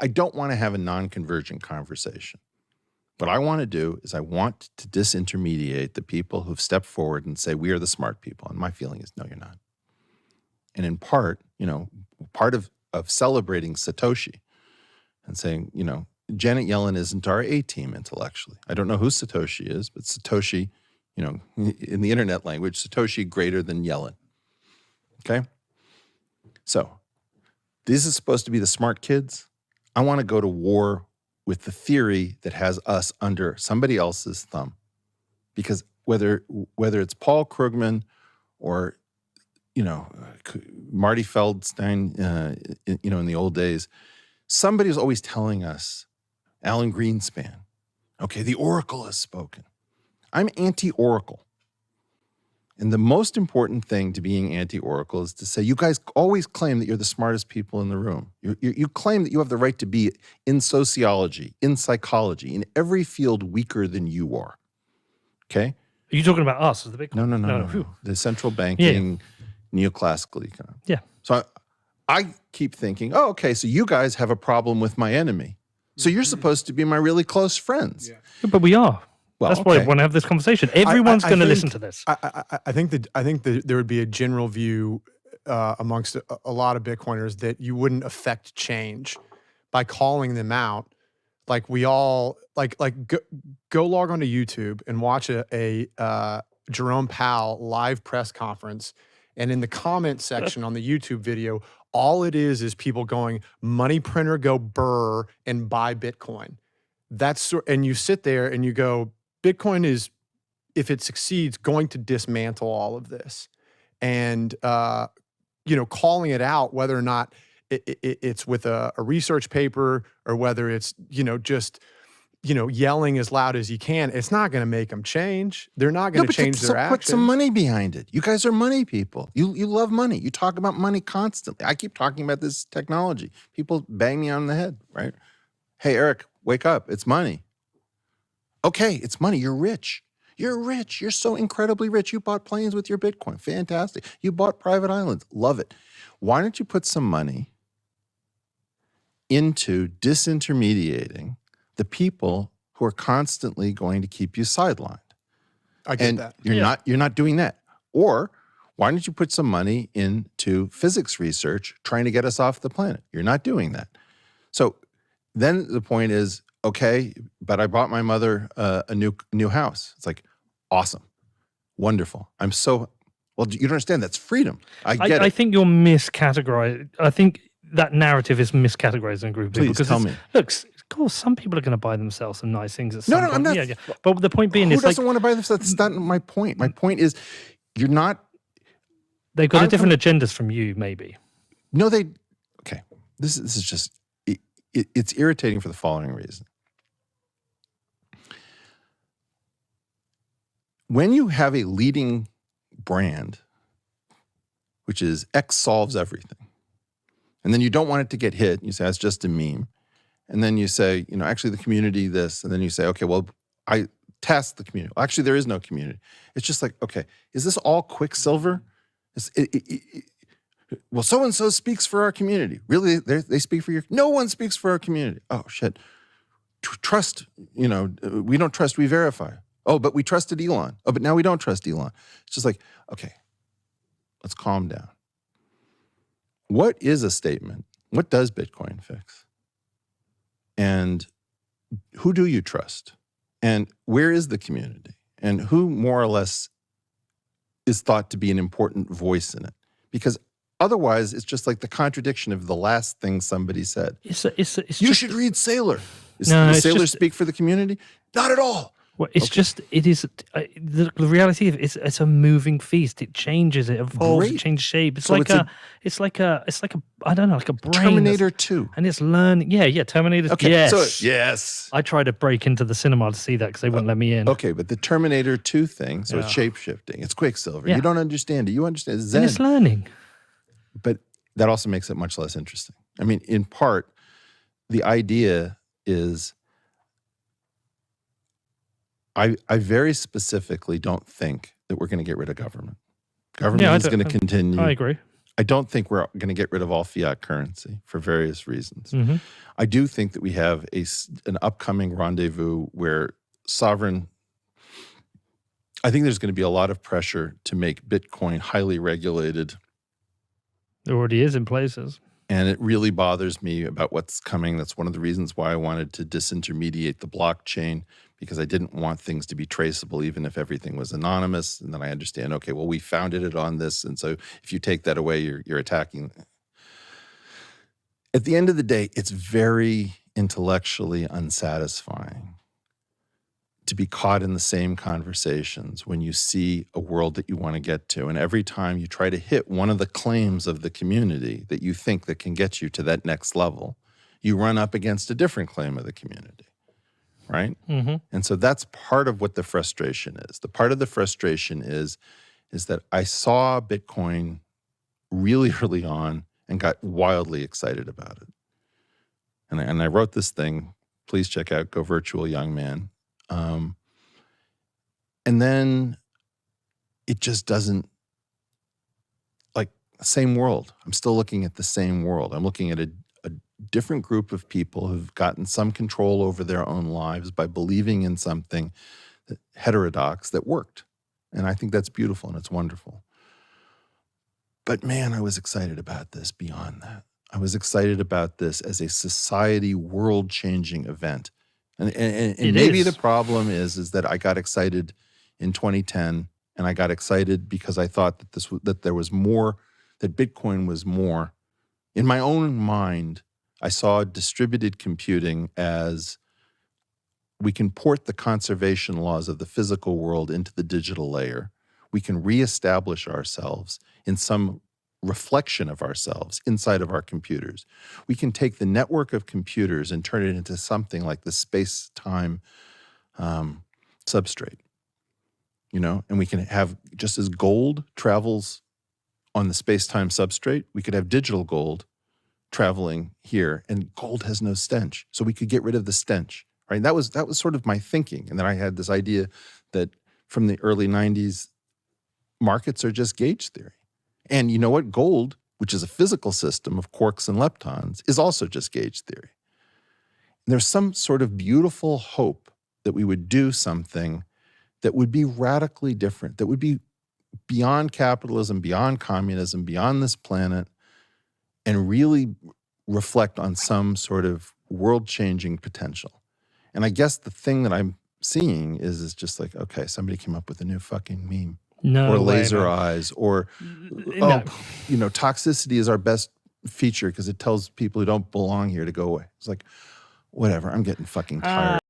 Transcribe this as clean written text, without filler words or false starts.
I don't want to have a non-convergent conversation. What I want to do is I want to disintermediate the people who've stepped forward and say, we are the smart people. And my feeling is, no, you're not. And in part, part of celebrating Satoshi and saying, Janet Yellen isn't our A-team intellectually. I don't know who Satoshi is, but Satoshi, in the internet language, Satoshi greater than Yellen. Okay? So this is supposed to be the smart kids. I want to go to war with the theory that has us under somebody else's thumb. Because whether it's Paul Krugman or, Marty Feldstein, in the old days, somebody was always telling us, Alan Greenspan, okay, the Oracle has spoken. I'm anti-Oracle. And the most important thing to being anti-Oracle is to say, you guys always claim that you're the smartest people in the room. You claim that you have the right to be in sociology, in psychology, in every field weaker than you are. Okay? Are you talking about us as the big? No. The central banking, neoclassical economics. Yeah. So I keep thinking, oh, okay, so you guys have a problem with my enemy. So you're supposed to be my really close friends. Yeah. But we are. Well, that's why I want to have this conversation. Everyone's going to listen to this. I think there would be a general view amongst a lot of Bitcoiners that you wouldn't affect change by calling them out. Like we all go log onto YouTube and watch a Jerome Powell live press conference, and in the comment section on the YouTube video, all it is people going, "Money printer, go burr and buy Bitcoin." And you sit there and you go, Bitcoin is, if it succeeds, going to dismantle all of this. And, calling it out, whether or not it's with a research paper or whether it's, just, yelling as loud as you can, it's not going to make them change. They're not going to change their actions. Put some money behind it. You guys are money people. You love money. You talk about money constantly. I keep talking about this technology. People bang me on the head, right? Hey, Eric, wake up. It's money. Okay, it's money. You're rich. You're rich. You're so incredibly rich. You bought planes with your Bitcoin. Fantastic. You bought private islands. Love it. Why don't you put some money into disintermediating the people who are constantly going to keep you sidelined? I get that. You're not doing that. Or why don't you put some money into physics research trying to get us off the planet? You're not doing that. So then the point is, okay, but I bought my mother a new house. It's like, awesome, wonderful. Well, you don't understand. That's freedom. I get it. I think you're miscategorized. I think that narrative is miscategorized in a group of people. Please tell me. Look, of course, some people are going to buy themselves some nice things at some point. I'm not. Yeah. But the point being who doesn't want to buy this? That's not my point. My point is, you're not. They've got different agendas from you, maybe. No, okay. This is just, it's irritating for the following reason. When you have a leading brand, which is X solves everything, and then you don't want it to get hit, you say, that's just a meme. And then you say, actually the community this, and then you say, okay, well, I test the community. Well, actually, there is no community. It's just like, okay, is this all Quicksilver? Well, so-and-so speaks for our community. Really? They speak for your... No one speaks for our community. Oh, shit. Trust, we don't trust, we verify. Oh, but we trusted Elon. Oh, but now we don't trust Elon. It's just like, okay, let's calm down. What is a statement? What does Bitcoin fix? And who do you trust? And where is the community? And who more or less is thought to be an important voice in it? Because otherwise, it's just like the contradiction of the last thing somebody said. You should read Saylor. Does Saylor speak for the community? Not at all. Well, it's just, it is, the reality of it, it's a moving feast. It changes, it evolves, it changes shape. It's like a, I don't know, like a brain. Terminator 2. And it's learning. Yeah, Terminator 2. Okay, yes. So, yes. I tried to break into the cinema to see that because they wouldn't let me in. Okay, but the Terminator 2 thing, it's shape-shifting. It's Quicksilver. Yeah. You don't understand it. You understand Zen. And it's learning. But that also makes it much less interesting. I mean, in part, the idea is... I very specifically don't think that we're going to get rid of government. Government is going to continue. I agree. I don't think we're going to get rid of all fiat currency for various reasons. Mhm. I do think that we have an upcoming rendezvous where sovereign. I think there's going to be a lot of pressure to make Bitcoin highly regulated. It already is in places. And it really bothers me about what's coming. That's one of the reasons why I wanted to disintermediate the blockchain, because I didn't want things to be traceable, even if everything was anonymous. And then I understand, okay, well, we founded it on this. And so if you take that away, you're attacking. At the end of the day, it's very intellectually unsatisfying to be caught in the same conversations when you see a world that you want to get to. And every time you try to hit one of the claims of the community that you think that can get you to that next level, you run up against a different claim of the community, right? Mm-hmm. And so that's part of what the frustration is. The part of the frustration is that I saw Bitcoin really early on and got wildly excited about it. And I wrote this thing, please check out Go Virtual Young Man. And then it just doesn't, like, same world. I'm still looking at the same world. I'm looking at a different group of people who've gotten some control over their own lives by believing in something heterodox that worked. And I think that's beautiful and it's wonderful. But man, I was excited about this beyond that. I was excited about this as a society world-changing event. And maybe the problem is that I got excited in 2010, and I got excited because I thought that there was more, that Bitcoin was more. In my own mind, I saw distributed computing as we can port the conservation laws of the physical world into the digital layer. We can reestablish ourselves in some reflection of ourselves inside of our computers. We can take the network of computers and turn it into something like the space-time substrate, and we can have, just as gold travels on the space-time substrate, we could have digital gold traveling here, and gold has no stench. So we could get rid of the stench, right? That was sort of my thinking. And then I had this idea that from the early 90s, markets are just gauge theory. And you know what? Gold, which is a physical system of quarks and leptons, is also just gauge theory. And there's some sort of beautiful hope that we would do something that would be radically different, that would be beyond capitalism, beyond communism, beyond this planet, and really reflect on some sort of world-changing potential. And I guess the thing that I'm seeing is just like, okay, somebody came up with a new fucking meme. No or laser way, eyes, or No. Toxicity is our best feature because it tells people who don't belong here to go away. It's like, whatever, I'm getting fucking tired.